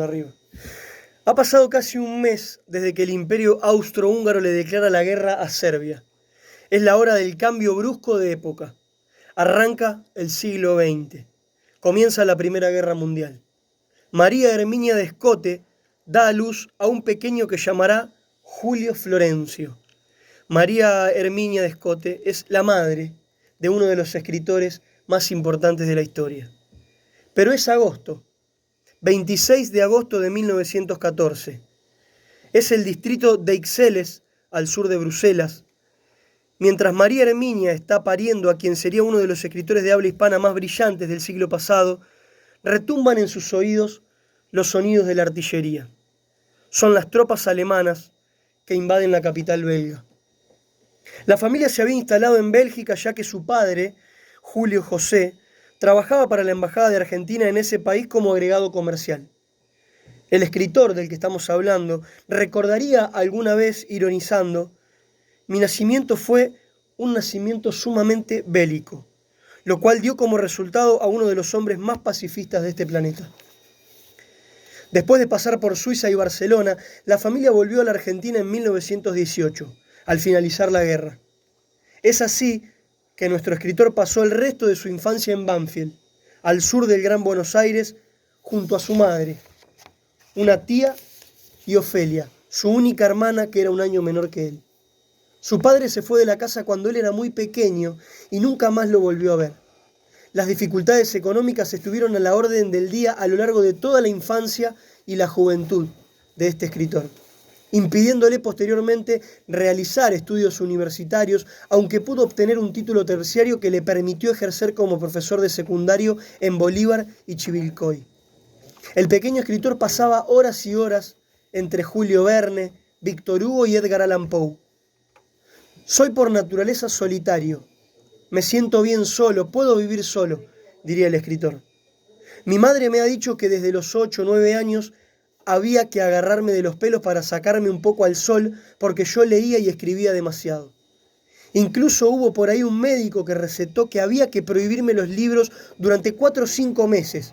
arriba. Ha pasado casi un mes desde que el Imperio Austrohúngaro le declara la guerra a Serbia. Es la hora del cambio brusco de época. Arranca el siglo XX. Comienza la Primera Guerra Mundial. María Herminia de Escote da a luz a un pequeño que llamará Julio Florencio. María Herminia de Escote es la madre de uno de los escritores más importantes de la historia. Pero es agosto, 26 de agosto de 1914. Es el distrito de Ixelles, al sur de Bruselas. Mientras María Herminia está pariendo a quien sería uno de los escritores de habla hispana más brillantes del siglo pasado, retumban en sus oídos los sonidos de la artillería. Son las tropas alemanas que invaden la capital belga. La familia se había instalado en Bélgica ya que su padre, Julio José, trabajaba para la Embajada de Argentina en ese país como agregado comercial. El escritor del que estamos hablando recordaría alguna vez, ironizando: mi nacimiento fue un nacimiento sumamente bélico, lo cual dio como resultado a uno de los hombres más pacifistas de este planeta. Después de pasar por Suiza y Barcelona, la familia volvió a la Argentina en 1918, al finalizar la guerra. Es así que nuestro escritor pasó el resto de su infancia en Banfield, al sur del Gran Buenos Aires, junto a su madre, una tía y Ofelia, su única hermana que era un año menor que él. Su padre se fue de la casa cuando él era muy pequeño y nunca más lo volvió a ver. Las dificultades económicas estuvieron a la orden del día a lo largo de toda la infancia y la juventud de este escritor, impidiéndole posteriormente realizar estudios universitarios, aunque pudo obtener un título terciario que le permitió ejercer como profesor de secundario en Bolívar y Chivilcoy. El pequeño escritor pasaba horas y horas entre Julio Verne, Víctor Hugo y Edgar Allan Poe. Soy por naturaleza solitario. Me siento bien solo, puedo vivir solo, diría el escritor. Mi madre me ha dicho que desde los 8 o 9 años había que agarrarme de los pelos para sacarme un poco al sol porque yo leía y escribía demasiado. Incluso hubo por ahí un médico que recetó que había que prohibirme los libros durante 4 o 5 meses,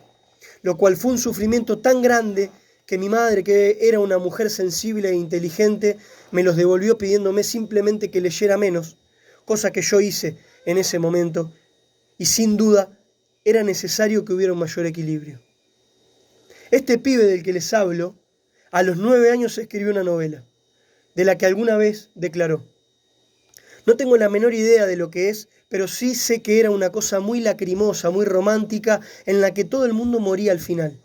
lo cual fue un sufrimiento tan grande que mi madre, que era una mujer sensible e inteligente, me los devolvió pidiéndome simplemente que leyera menos, cosa que yo hice en ese momento, y sin duda era necesario que hubiera un mayor equilibrio. Este pibe del que les hablo, a los 9 años escribió una novela, de la que alguna vez declaró: no tengo la menor idea de lo que es, pero sí sé que era una cosa muy lacrimosa, muy romántica, en la que todo el mundo moría al final.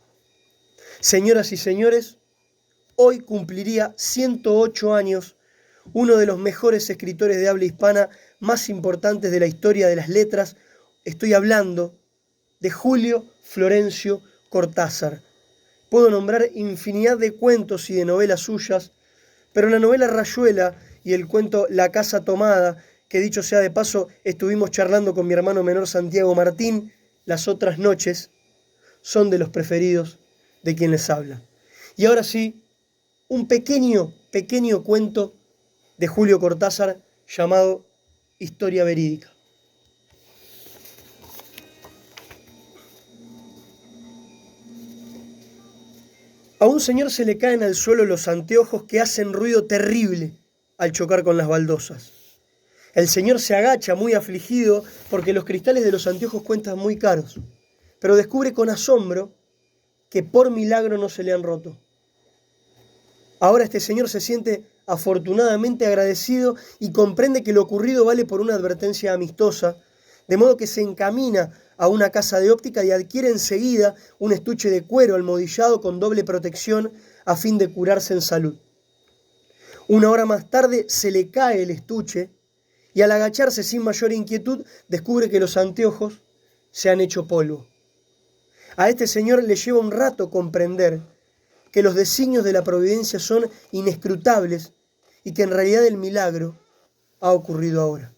Señoras y señores, hoy cumpliría 108 años uno de los mejores escritores de habla hispana más importantes de la historia de las letras. Estoy hablando de Julio Florencio Cortázar. Puedo nombrar infinidad de cuentos y de novelas suyas, pero la novela Rayuela y el cuento La casa tomada, que dicho sea de paso, estuvimos charlando con mi hermano menor Santiago Martín las otras noches, son de los preferidos de quien les habla. Y ahora sí, un pequeño cuento de Julio Cortázar llamado Historia Verídica. A un señor se le caen al suelo los anteojos que hacen ruido terrible al chocar con las baldosas. El señor se agacha muy afligido porque los cristales de los anteojos cuestan muy caros, pero descubre con asombro que por milagro no se le han roto. Ahora este señor se siente afortunadamente agradecido y comprende que lo ocurrido vale por una advertencia amistosa, de modo que se encamina a una casa de óptica y adquiere enseguida un estuche de cuero almohadillado con doble protección a fin de curarse en salud. Una hora más tarde se le cae el estuche y al agacharse sin mayor inquietud descubre que los anteojos se han hecho polvo. A este señor le lleva un rato comprender que los designios de la providencia son inescrutables y que en realidad el milagro ha ocurrido ahora.